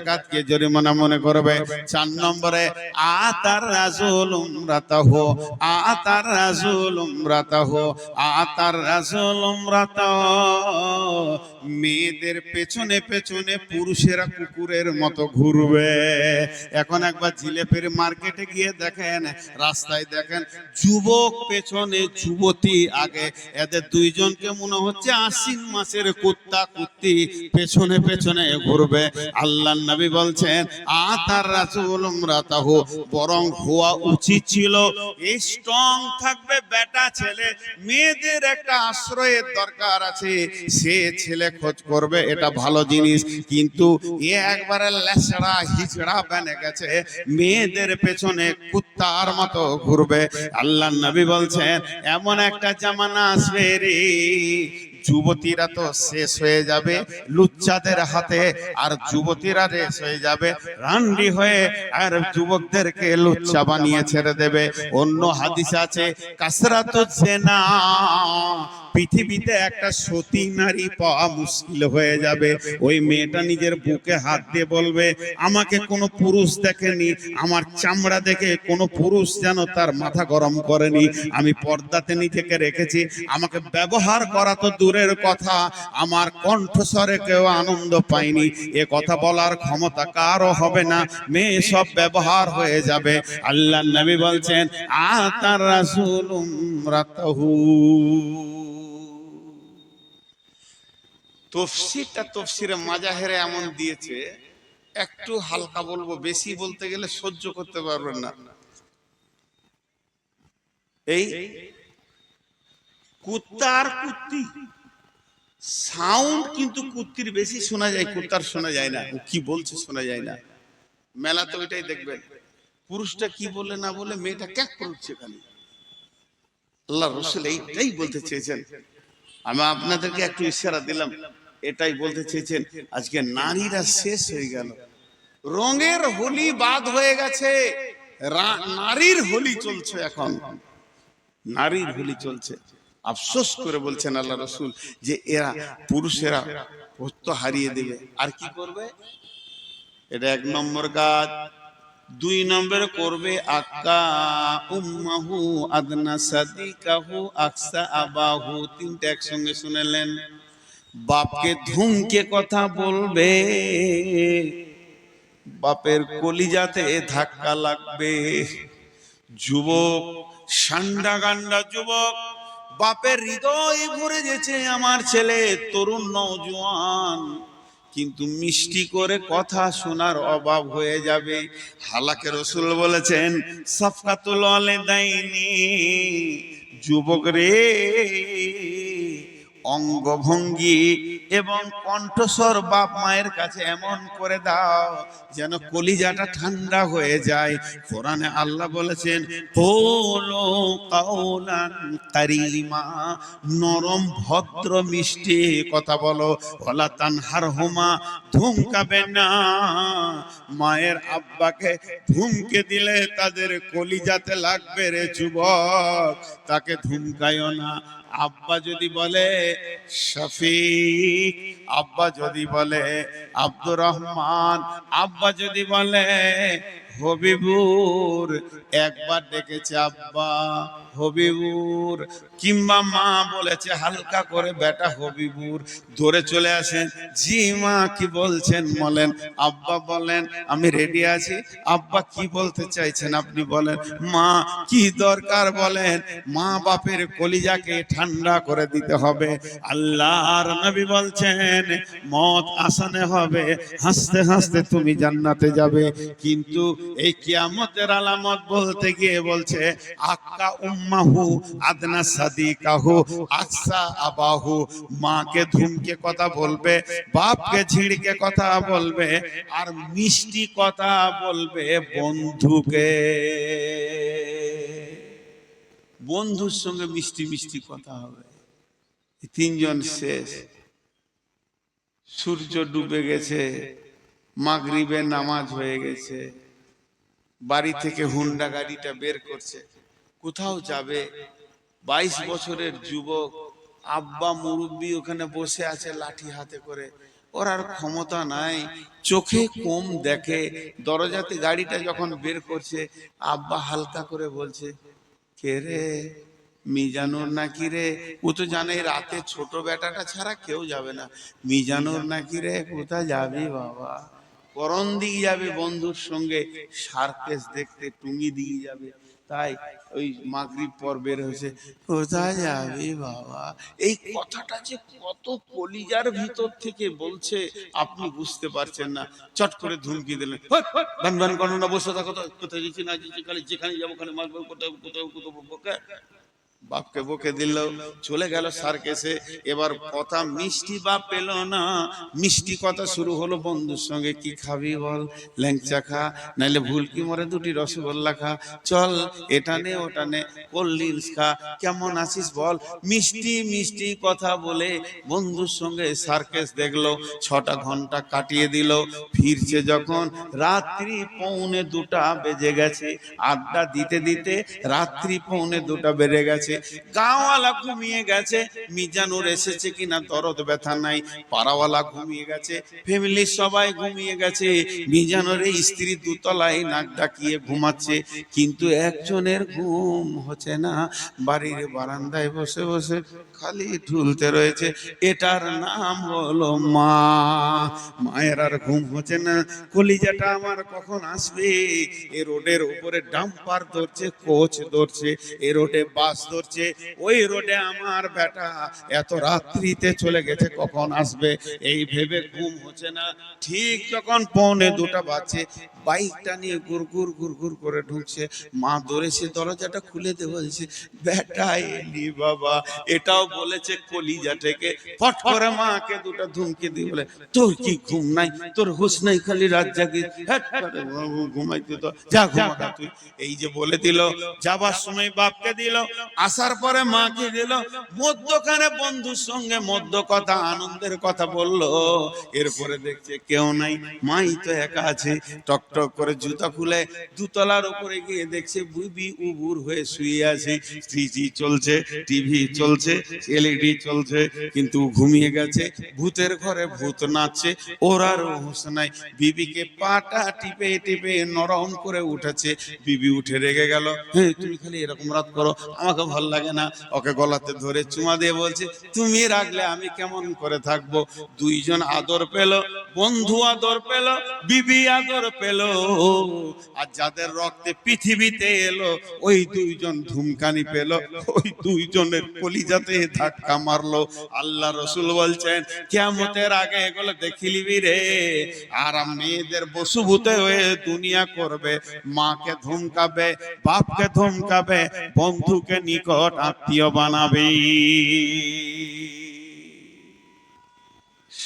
জাকাতকে জরিমানা মনে করবে। 4 নম্বরে আতার রাসূল উমরাতাহু, আতার রাসূল উমরাতাহু, আতার রাসূল উমরাতাহু। মেয়েদের পেছনে পেছনে পুরুষেরা কুকুরের মতো ঘুরবে। এখন একবার জিলেপের মার্কেটে গিয়ে দেখেন, রাস্তায় দেখেন যুবক পেছনে যুবতী আগে, এদের দুইজনকে মনে হচ্ছে আশ্বিন মাসের কুত্তা কুত্তি পেছনে পেছনে ঘুরবে। আল্লাহর নবী বলছেন আতার রাসূল উমরাতাহু, বরং হওয়া উচিত ছিল স্ট্রং থাকবে বেটা ছেলে, মেয়েদের একটা আশ্রয়ের দরকার আছে, সে ছেলে খোঁজ করবে, এটা ভালো জিনিস। কিন্তু এ একবারে লেছড়া হিজড়া বেনে গেছে, মেয়েদের পেছনে কুত্তার মতো ঘুরবে। আল্লাহর নবী বলছেন এমন একটা জামানা আসবে রে, যুবতীরা তো শেষ হয়ে যাবে লুচ্চাদের হাতে, আর যুবতীরা শেষ হয়ে যাবে রান্ডি হয়ে, আর যুবকদেরকে লুচ্চা বানিয়ে ছেড়ে দেবে। অন্য হাদিস আছে কাসরাতুজ জিনা, পৃথিবীতে একটা সতী নারী পাওয়া মুশকিল হয়ে যাবে। ওই মেয়েটা নিজের বুকে হাত দিয়ে বলবে আমাকে কোনো পুরুষ দেখেনি, আমার চামড়া দেখে কোনো পুরুষ যেন তার মাথা গরম করেনি, আমি পর্দাতে নিজেকে রেখেছি, আমাকে ব্যবহার করা তো দূরের কথা, আমার কণ্ঠস্বরে কেউ আনন্দ পায়নি। এ কথা বলার ক্ষমতা কারও হবে না, মেয়ে সব ব্যবহার হয়ে যাবে। আল্লাহর নবী বলছেন আতার রাসূল উমরাতাহু। তফসিরটা তফসিরে মাজাহেরে এমন দিয়েছে, একটু হালকা বলবো, বেশি বলতে গেলে সহ্য করতে পারবেন না। এই কুত্তা আর কুত্তি সাউন্ড কিন্তু কুত্তির বেশি শোনা যায়, কুত্তার শোনা যায় না, ও কি বলছে শোনা যায় না। মেলা তো এটাই দেখবেন, পুরুষটা কি বলে না বলে মেয়েটা ক্যাক করছে খালি। আল্লাহ রাসূল এইটাই বলতে চেয়েছেন, আমি আপনাদেরকে একটু ইশারা দিলাম, এটাই বলতে চেয়েছেন। আজকে নারীরা শেষ হয়ে গেল, রঙের হোলি বাদ হয়ে গেছে, নারীর হোলি চলছে এখন, নারীর হোলি চলছে। আফসোস করে বলছেন আল্লাহ রাসূল যে এরা পুরুষেরা তো হারিয়ে দেবে, আর কি করবে? এটা 1 নম্বর কাজ। 2 নম্বরে করবে আক্কা উম্মাহু আদনা সাদিকাহু আকসা আবাহু। 3টা একসঙ্গে শুনেলেন। বাপকে ধুমকে কথা বলবে, বাপের কলিজাতে ধাক্কা লাগবে। যুবক সান্ডা গান্ডা যুবক, বাপের হৃদয় ভরে গেছে আমার ছেলে তরুণ নওজোয়ান, কিন্তু মিষ্টি করে কথা শোনার অভাব হয়ে যাবে। হালাকে রাসূল বলেছেন সাফকাতুল ওয়ালিদাইনি, যুবক রে অঙ্গভঙ্গি এবং কণ্ঠস্বর বাপ মায়ের কাছে এমন করে দাও যেন কলিজাটা ঠান্ডা হয়ে যায়। কোরআনে আল্লাহ বলেছেন কুলু কাওলান কারীমা, নরম ভদ্র মিষ্টি কথা বলো। ওয়ালা তানহারহুমা, ধমকাবে না। মায়ের আব্বাকে ধমকে দিলে তাদের কলিজাতে লাগবে রে যুবক, তাকে ধমকায়ও না। আব্বা যদি বলে শফিক, আব্বা যদি বলে আব্দুর রহমান, আব্বা যদি বলে হবিবুর, একবার ডেকেছে আব্বা হবিবুর, কিংবা মা বলেছে হালকা করে বেটা হবিবুর, ধরে চলে আসেন, জি মা কি বলছেন বলেন। আব্বা বলেন আমি রেডি আছি। আব্বা কি বলতে চাইছেন আপনি বলেন। মা কি দরকার বলেন। মা বাপের কলিজাকে ঠান্ডা করে দিতে হবে। আল্লাহর নবী বলছেন মত আসানে হবে, হাসতে হাসতে তুমি জান্নাতে যাবে। কিন্তু এই কিয়ামতের আলামত বলতে গিয়ে বলছে আক্কা উম্মাহু আদনা সাদিকাহু আকসা আবাহু, মাকে ধুমকে কথা বলবে, বাপকে ঝিড়কে কথা বলবে, আর মিষ্টি কথা বলবে বন্ধুকে। বন্ধুর সঙ্গে মিষ্টি মিষ্টি কথা হবে। 3 জন শেষ। সূর্য ডুবে গেছে, মাগরিবের নামাজ হয়ে গেছে, বাড়ি থেকে হুন্ডা গাড়িটা বের করছে, কোথাও যাবে। 22 বছরের যুবক, আব্বা মুরব্বি ওখানে বসে আছে লাঠি হাতে করে, ওর আর ক্ষমতা নাই, চোখে কম দেখে। দরজাতে গাড়িটা যখন বের করছে, আব্বা হালকা করে বলছে, কে রে? মিজানুর নাকি রে? ও তো জানে রাতে ছোট বেটাটা ছাড়া কেউ যাবে না। মিজানুর নাকি রে? কোথায় যাবি বাবা? করণ দিকে যাবে বন্ধুর সঙ্গে সার্কেস দেখতে, টুঙ্গি দিকে যাবে। তাই ওই মাগরিব পর বের হয়েছে। কোথায় যাবি বাবা? এই কথাটা যে কত কলিজার ভিতর থেকে বলছে আপনি বুঝতে পারছেন না। চট করে ধুমকি দিলেন, ভান ভান করো না, বসে থাকো তো, কোথায় যাচ্ছি না যাচ্ছি, খালি যেখানে যাবো ওখানে মারবো, কোথাও কোথাও কোথাও বকে। বাপকে বকে দিল, চলে গেল সার্কেসে। এবার কথা মিষ্টি বাপ পেল না, মিষ্টি কথা শুরু হলো বন্ধুর সঙ্গে। কি খাবি বল? ল্যাংচা খা, নাইলে ভুলকি মরে দুটি রসগোল্লা খা, চল এটা নে ওটা নে, কোল্ড ড্রিঙ্কস খা, কেমন আছিস বল। মিষ্টি মিষ্টি কথা বলে বন্ধুর সঙ্গে সার্কেস দেখলো। 6টা ঘন্টা কাটিয়ে দিল। ফিরছে যখন রাত্রি 1:45 বেজে গেছে। আড্ডা দিতে দিতে রাত্রি 1:45 বেজে গেছে। গাঁওয়ালা ঘুমিয়ে গেছে, মিজানুর এসেছে কিনা দরদ ব্যথা নাই। পাড়াওয়ালা ঘুমিয়ে গেছে, ফ্যামিলির সবাই ঘুমিয়ে গেছে। মিজানুর স্ত্রী দুতলায় নাক ডাকিয়ে ঘুমাচ্ছে, কিন্তু একজনের ঘুম হচ্ছে না। বাড়ির বারান্দায় বসে বসে খালি ঝুলতে রয়েছে। এটার নাম হলো মা। মায়ের আর ঘুম হচ্ছে না। কলিজাটা আমার কখন আসবে? এ রোডের উপরে ডাম্পার ধরছে, কোচ ধরছে, এ রোডে বাস ধরছে, ওই রোডে আমার বেটা এত রাত্রিতে চলে গেছে, কখন আসবে? এই ভেবে ঘুম হচ্ছে না। ঠিক যখন 1:45 বাজছে, বাইকটা নিয়ে গুড়গুড় গুড়গুড় করে ঢুকছে। মা ধরেছে, দরজাটা খুলে দে বলছে। বেটা এলি বাবা, এটাও বলেছে কলিজা থেকে। ফট করে মাকে দুটো ধুমকে দিয়ে বলে, তোর কি ঘুম নাই? তোর হুঁশ নাই, খালি রাত জাগি। ঘুমাইতে তো যা, ঘুমাটা তুই। এই যে বলে দিল। যাবার সময় বাপকে দিল, আসার পরে মাকে দিল। মধ্যখানে বন্ধুর সঙ্গে মধ্য কথা, আনন্দের কথা বললো। এরপরে দেখছে কেউ নাই, মাই তো একা আছে। টক টক করে জুতা খুলে দুতলার উপরে গিয়ে দেখছে বুবি উবুর হয়ে শুয়ে আছে। টিভি চলছে, টিভি চলছে, এলইডি চলছে, কিন্তু ঘুমিয়ে গেছে। ভূতের ঘরে ভূত নাচছে, ওর আর হুঁশ নাই। বিবিকে পাটা টিপে টিপে নরম করে উঠেছে। বিবি উঠে রেগে গেল, হ্যাঁ তুমি খালি এরকম রাত করো, আমাকে ভাল লাগে না। ওকে গলাতে ধরে চুমা দিয়ে বলছে, তুমি রাখলে আমি কেমন করে থাকবো? দুইজন আদর পেল, বন্ধু আদর পেল, বিবি আদর পেল। আর যাদের রক্তে পৃথিবীতে এলো, ওই দুইজন ধুমকানি পেল, ওই দুইজনের কলিজাতে ধাক্কা মারলো। আল্লাহ রসুল বলছেন, কিয়ামতের আগে এগুলো দেখিলিবি রে। আর মেয়েদের বসুভূতে হয়ে দুনিয়া করবে, মাকে ধমকাবে, বাপকে ধমকাবে, বন্ধুকে নিকট আত্মীয় বানাবে।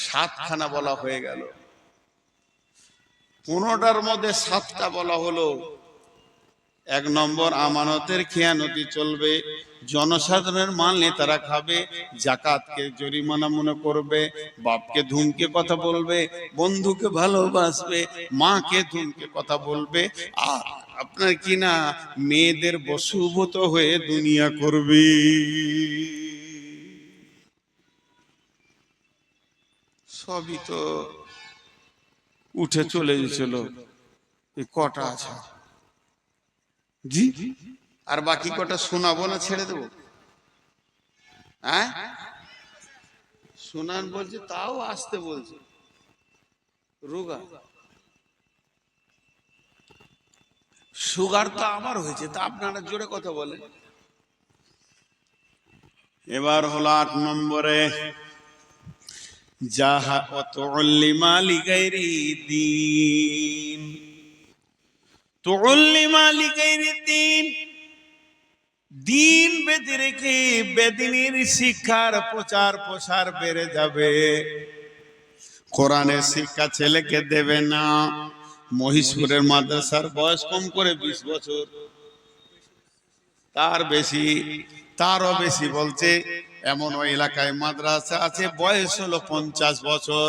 7খানা বলা হয়ে গেল, 15টার মধ্যে 7টা বলা হলো। 1 নম্বর, আমানতের খেয়ানতি চলবে, জনসাধারণের মাল নেতারা খাবে, জাকাতকে জরিমানা মনে করবে, বাপকে ধুমকে কথা বলবে, বন্ধুকে ভালোবাসবে, মাকে ধুমকে কথা বলবে, আর আপনার কি না মেয়েদের বশীভূত হয়ে দুনিয়া করবে। সবই তো উঠে চলে গেছিল, কটা আছে জি? আর বাকি কটা শোনাবো না ছেড়ে দেবো? হ্যাঁ শোনান বলছে, তাও আসতে বলছে। রোগা সুগার তো আমার হয়েছে, তা আপনারা জোরে কথা বলেন। এবার হলো 8 নম্বরে, যাহা অতুল্লিমা লিগাইরি দ্বীন, তুল্লিমা লিগাইরি দ্বীন, দিন বেঁধে রেখে বেদিনীর শিক্ষার প্রচার প্রসার বেড়ে যাবে। কোরআনের শিক্ষা ছেলেকে দেবে না। মহিষপুরের মাদ্রাসার বয়স কম করে 20 বছর, তার বেশি, তারও বেশি বলছে। এমন ওই এলাকায় মাদ্রাসা আছে, বয়স হলো 50 বছর,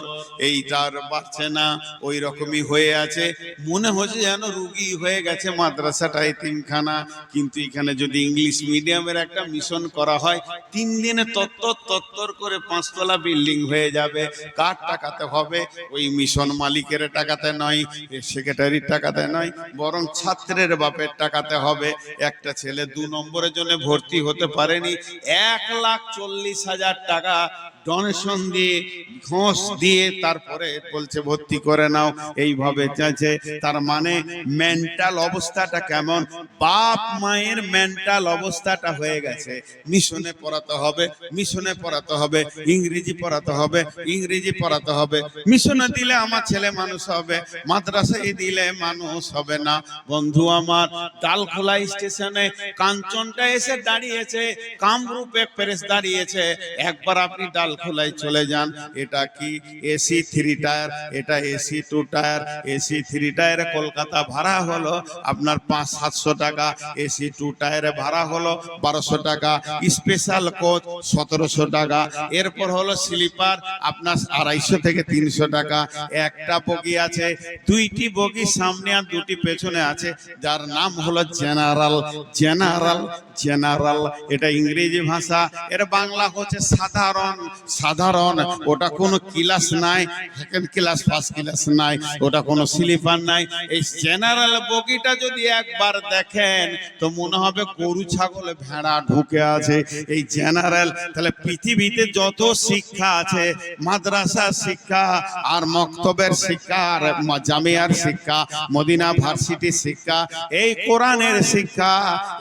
এইটার বাড়ছে না, ওই রকমই হয়ে আছে। মনে হচ্ছে যেন রুগী হয়ে গেছে মাদ্রাসাটা, এতিমখানা। কিন্তু এখানে যদি ইংলিশ মিডিয়ামের একটা মিশন করা হয়, 3 দিনে তত্তর করে 5 তলা বিল্ডিং হয়ে যাবে। কার টাকাতে হবে? ওই মিশন মালিকের টাকাতে নয়, সেক্রেটারির টাকাতে নয়, বরং ছাত্রের বাপের টাকাতে হবে। একটা ছেলে 2 নম্বরের জন্য ভর্তি হতে পারেনি, 1,40,000 টাকা ডোনেশন দিয়ে, ঘোষ দিয়ে তারপরে বলছে ভর্তি করে নাও। এইভাবে চাইছে। তার মানে মেন্টাল অবস্থাটা কেমন? বাপ মায়ের মেন্টাল অবস্থাটা হয়ে গেছে। মিশনে পড়াতে হবে, মিশনে পড়াতে হবে, ইংরেজি পড়াতে হবে, ইংরেজি পড়াতে হবে। মিশনে দিলে আমার ছেলে মানুষ হবে, মাদ্রাসায় দিলে মানুষ হবে না। বন্ধু আমার, ডালখোলা স্টেশনে কাঞ্চনটা এসে দাঁড়িয়েছে, কামরূপ এক্সপ্রেস দাঁড়িয়েছে। একবার আপনি ডালখোলায় চলে যান। এটা কি এসি 3 টায়ার? এটা এসি 2 টায়ার। এসি 3 টায়ারে কলকাতা ভাড়া হলো আপনার 500-700 টাকা, এসি 2 টায়ারে ভাড়া হলো 1200 টাকা, স্পেশাল কোচ 1700 টাকা, এরপর হলো স্লিপার আপনার 250 থেকে 300 টাকা। একটা বগি আছে, 2টি বগি সামনে আর 2টি পেছনে আছে, যার নাম হলো জেনারেল। জেনারেল জেনারেল এটা ইংরেজি ভাষা, এর বাংলা হচ্ছে সাধারণ। সাধারণ ওটা কোনো ক্লাস নাই, সেকেন্ড ক্লাস ফার্স্ট ক্লাস নাই, ওটা কোনো স্লিপার নাই। এই জেনারেল বগিটা যদি একবার দেখেন তো মনে হবে গরু ছাগল ভেড়া ঢুকে আছে। এই জেনারেল। তাহলে পৃথিবীতে যত শিক্ষা আছে, মাদ্রাসা শিক্ষা আর মক্তবের শিক্ষা আর জামিয়ার শিক্ষা, মদিনা ভার্সিটির শিক্ষা, এই কোরআনের শিক্ষা,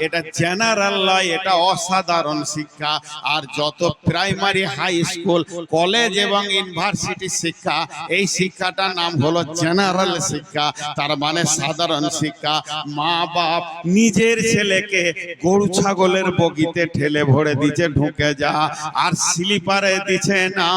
এটা জেনারেল নয়, এটা অসাধারণ শিক্ষা। আর যত প্রাইমারি, হাই স্কুল, কলেজ এবং ইউনিভার্সিটি শিক্ষা, এই শিক্ষাটার নাম হলো জেনারেল শিক্ষা। তার মানে সাধারণ শিক্ষা। মা বাপ নিজের ছেলেকে গরু ছাগলের বগিতে ঠেলে ভরে দিচ্ছে, ঢুকে যা, আর স্লিপারে দিচ্ছে না।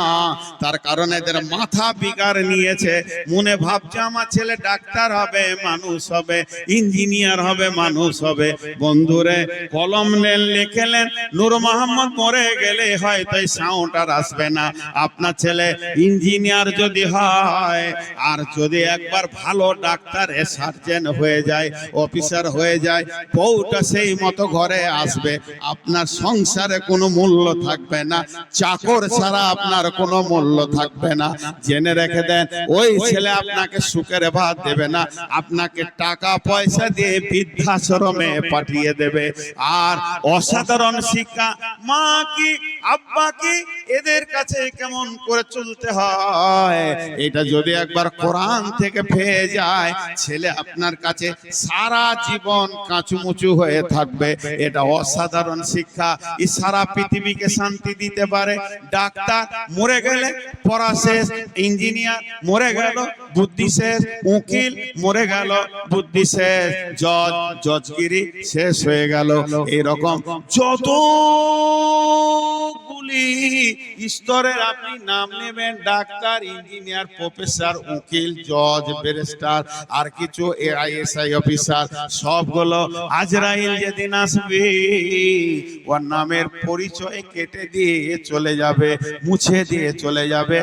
তার কারণ এদের মাথা বিগার নিয়েছে, মনে ভাবছে আমার ছেলে ডাক্তার হবে, মানুষ হবে, ইঞ্জিনিয়ার হবে, মানুষ হবে। বন্ধুরে, কলম নেন, লিখেলেন, নূর মোহাম্মদ মরে গেলে হয়তো এই সাউন্ড আর আসবে না। আপনার ছেলে ইঞ্জিনিয়ার যদি হয়, আর যদি একবার ভালো ডাক্তার, সার্জন হয়ে যায়, অফিসার হয়ে যায়, বউটা সেই মতো ঘরে আসবে, আপনার সংসারে কোনো মূল্য থাকবে না, চাকর ছাড়া আপনার কোনো মূল্য থাকবে না। জেনে রেখে দেন, ওই ছেলে আপনাকে সুখের ভাত দেবে না, আপনাকে টাকা পয়সা দিয়ে বৃদ্ধাশ্রমে পাঠিয়ে দেবে। আর অসাধারণ শিক্ষা, মা কি আব্বা কি, এদের কাছে কেমন করে চলতে হয়, এটা যদি একবার কোরআন থেকে পেয়ে যায়, ছেলে আপনার কাছে সারা জীবন কাঁচুমুচু হয়ে থাকবে। এটা অসাধারণ শিক্ষা। এই সারা পৃথিবীকে শান্তি দিতে পারে। ডাক্তার মরে গেলে পড়া শেষ, ইঞ্জিনিয়ার মরে গেল বুদ্ধি শেষ, উকিল মরে গেল বুদ্ধি শেষ, জজ জজগিরি শেষ হয়ে গেল। এরকম যতগুলি স্তরের আপনি নাম নেবেন, ডাক্তার, ইঞ্জিনিয়ার, প্রফেসর, উকিল, জজ, ব্যারিস্টার, আর কিছু AISI অফিসার, সবগুলো আজরাইল যেদিন আসবে, ওর নামের পরিচয় কেটে দিয়ে চলে যাবে, মুছে দিয়ে চলে যাবে,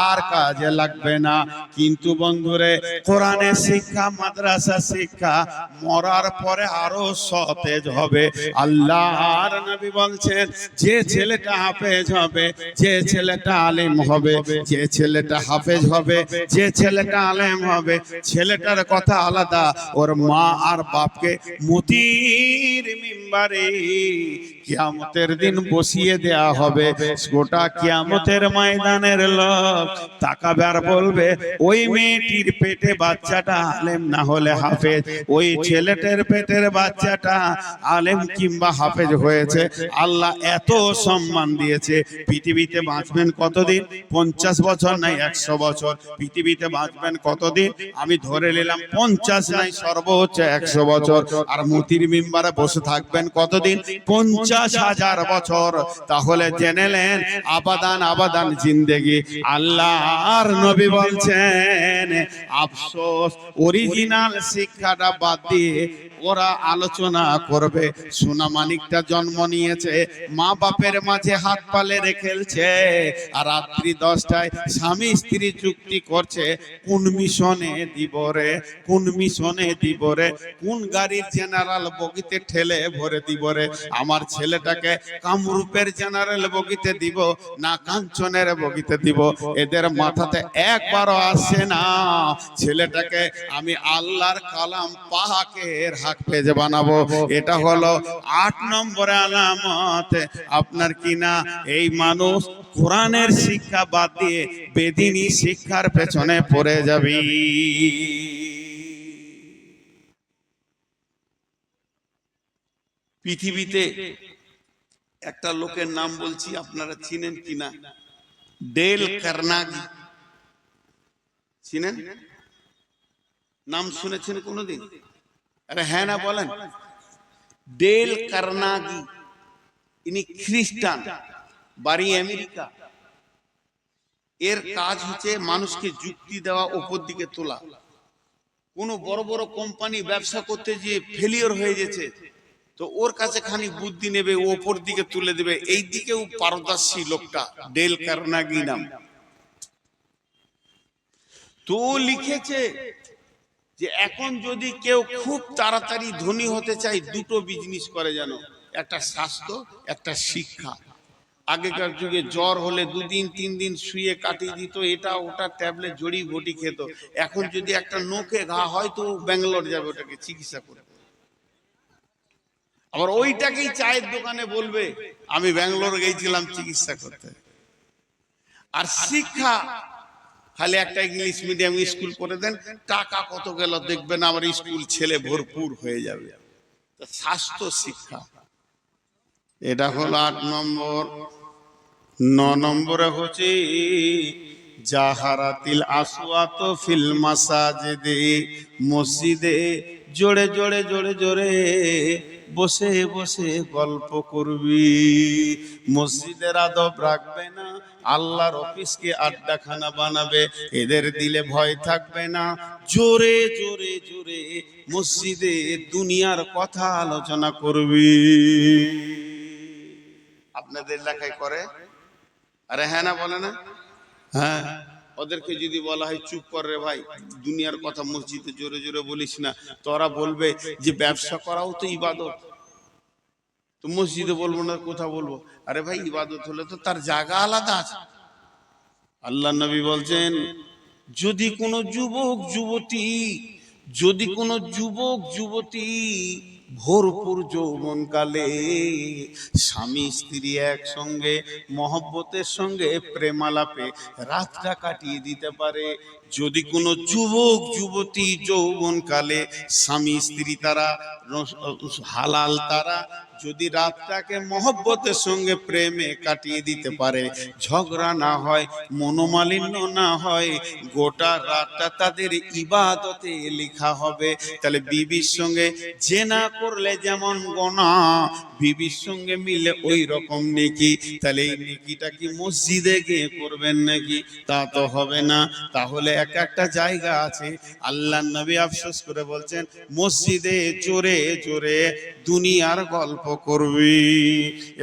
আর কাজে লাগবে না। কিন্তু বন্ধুরে, কোরআনের শিক্ষা, মাদ্রাসা শিক্ষা মরার পরে আরো সতেজ হবে। আল্লাহর নবী বলছেন, যে ছেলেটা হাফেজ হবে, যে ছেলেটা আলেম হবে, যে ছেলেটা হাফেজ হবে, যে ছেলেটা আলেম হবে, ছেলেটার কথা আলাদা, ওর মা আর বাপকে মতির মিম্বারে কিয়ামতের দিন বসিয়ে দেয়া হবে। গোটা কিয়ামতের ময়দানের লোক তাকাবে আর বলবে, ওই মেয়েটির পেটে বাচ্চাটা আলেম না হলে হাফেজ, ওই ছেলেটার পেটের বাচ্চাটা আলেম কিংবা হাফেজ হয়েছে। আল্লাহ এত সম্মান দিয়েছে। পৃথিবীতে বাঁচবেন কতদিন? 50 বছর নাই 100 বছর। পৃথিবীতে বাঁচবেন কতদিন? আমি ধরে নিলাম 50 নাই সর্বোচ্চ 100 বছর। আর মতির মিম্বারে বসে থাকবেন কতদিন? 50,000 বছর। তাহলে জেনেলেন আবাদান আবাদান জিন্দেগি। আল্লাহর নবী বলছেন, আফসোস, অরিজিনাল শিক্ষাটা বাদ দিয়ে ওরা আলোচনা করবে। সোনা মানিকটা জন্ম নিয়েছে, মা বাপের বাপের মাঝে হাত পালে রেখেছে, আর রাত্রি 10টায় স্বামী স্ত্রী চুক্তি করছে কোন মিশনে দিব রে, কোন মিশনে দিব রে, কোন গাড়ির জেনারেল বগিতে ঠেলে ভরে দিব রে, আমার ছেলেটাকে কামরূপের জেনারেল বগিতে দিব না কাঞ্চনের বগিতে দিব। এদের মাথাতে একবারও আসে না ছেলেটাকে আমি আল্লাহর কালাম পাকের হাফেজ বানাবো। এটা হলো 8 নম্বরে আলামত আপনার কিনা এই মানুষ কোরআনের শিক্ষা বাদ দিয়ে বেদিনী শিক্ষার পেছনে পড়ে যাবে। পৃথিবীতে একটা লোকের নাম বলছি, আপনারা চিনেন কিনা, ডেল কার্নেগি। চিনেন? নাম শুনেছেন কোনোদিন? আরে হ্যাঁ না বলেন। ডেল কার্নেগি, ইনি খ্রিস্টান, বাড়ি আমেরিকা। এর কাজ হচ্ছে মানুষকে যুক্তি দেওয়া, উপর দিকে তোলা। কোন বড় বড় কোম্পানি ব্যবসা করতে গিয়ে ফেলিওর হয়ে গেছে, তো ওর কাছে খানি বুদ্ধি নেবে, ওপর দিকে তুলে দেবে। এই দিকেও পারদর্শী লোকটা, ডেল কার্নেগি নাম। তো লিখেছে যে এখন যদি কেউ খুব তাড়াতাড়ি ধনী হতে চায়, দুটো বিজনেস করে জানো, একটা স্বাস্থ্য, একটা শিক্ষা। আগেকার যুগে জ্বর হলে 2 দিন 3 দিন শুয়ে কাটিয়ে দিত, এটা ওটা ট্যাবলেট জড়িবুটি খেত। এখন যদি একটা নোকে ঘা হয় তো ব্যাঙ্গালোর যাবে ওটাকে চিকিৎসা করে। আবার ওইটাকেই চায়ের দোকানে বলবে আমি ব্যাঙ্গালোর গিয়েছিলাম চিকিৎসা করতে। আর শিক্ষা খালি একটা ইংলিশ মিডিয়াম স্কুল করে দেন, টাকা কত গেল দেখবেন আমার স্কুল ছেলে ভরপুর হয়ে যাবে। স্বাস্থ্য শিক্ষা, এটা হলো 8 নম্বর। 9 নম্বরে হচ্ছে জাহারাতিল আসওয়াত ফিল মাসাজিদে, মসজিদে জোরে জোরে জোরে জোরে বসে বসে গল্প করবি। মসজিদের আদব রাখবে না, আল্লাহর অফিসকে আড্ডাখানা বানাবে। এদের দিলে ভয় থাকবে না, জোরে জোরে জোরে মসজিদে দুনিয়ার কথা আলোচনা করবি। আপনাদের এলাকায় করে? আরে হ্যাঁ না বলে না? হ্যাঁ। ওদেরকে যদি বলা হয় চুপ কর রে ভাই, দুনিয়ার কথা মসজিদে জোরে জোরে বলিস না, তোরা বলবে যে ব্যবসা করাও তো ইবাদত। তো মসজিদে বলবো না, কোথা বলবো? আরে ভাই ইবাদত হলে তো তার জায়গা আলাদা আছে। আল্লাহ নবী বলছেন যদি কোনো যুবক যুবতী ভরপুর যৌবনকালে স্বামী স্ত্রী একসঙ্গে মহব্বতের সঙ্গে প্রেমালাপে রাতটা কাটিয়ে দিতে পারে, যদি কোনো যুবক যুবতী যৌবনকালে স্বামী স্ত্রী তারা হালাল তারা যদি রাতটাকে মহব্বতের সঙ্গে প্রেমে কাটিয়ে দিতে পারে, ঝগড়া না হয়, মনোমালিন্য না হয়, গোটা রাতটা তাদের ইবাদতে লেখা হবে। তাহলে বিবির সঙ্গে জেনা করলে যেমন গুনাহ, বিবির সঙ্গে মিলে ওই রকম নেকি। তাহলে এই নেকিটা কি মসজিদে গিয়ে করবেন নাকি? তা তো হবে না। তাহলে এক একটা জায়গা আছে, আল্লাহ নবী আফসোস করে বলছেন মসজিদে জোরে জোরে দুনিয়ার গল্প করবি।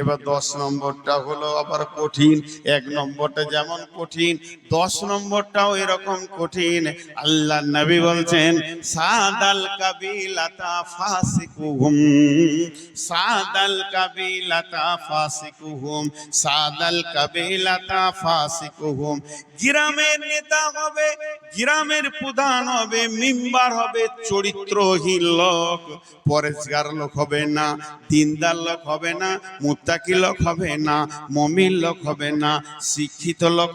এবার 10 নম্বরটা হলো আবার কঠিন। 1 নম্বরটা যেমন কঠিন, 10 নম্বরটাও এরকম কঠিন। আল্লাহ নবী বলছেন সাদাল কাবিলাতা ফাসিকুহুম, সাদাল কাবিলাতা ফাসিকুহুম, সাদাল কাবিলাতা ফাসিকুহুম। গ্রামের নেতা হবে, গ্রামের প্রধান হবে, মেম্বার হবে, চরিত্রহীন লোক, পরেশগার লোক হবে না, দিনদার লোক হবে না, মুত্তাকি লোক হবে না, মুমিন লোক হবে না, শিক্ষিত লোক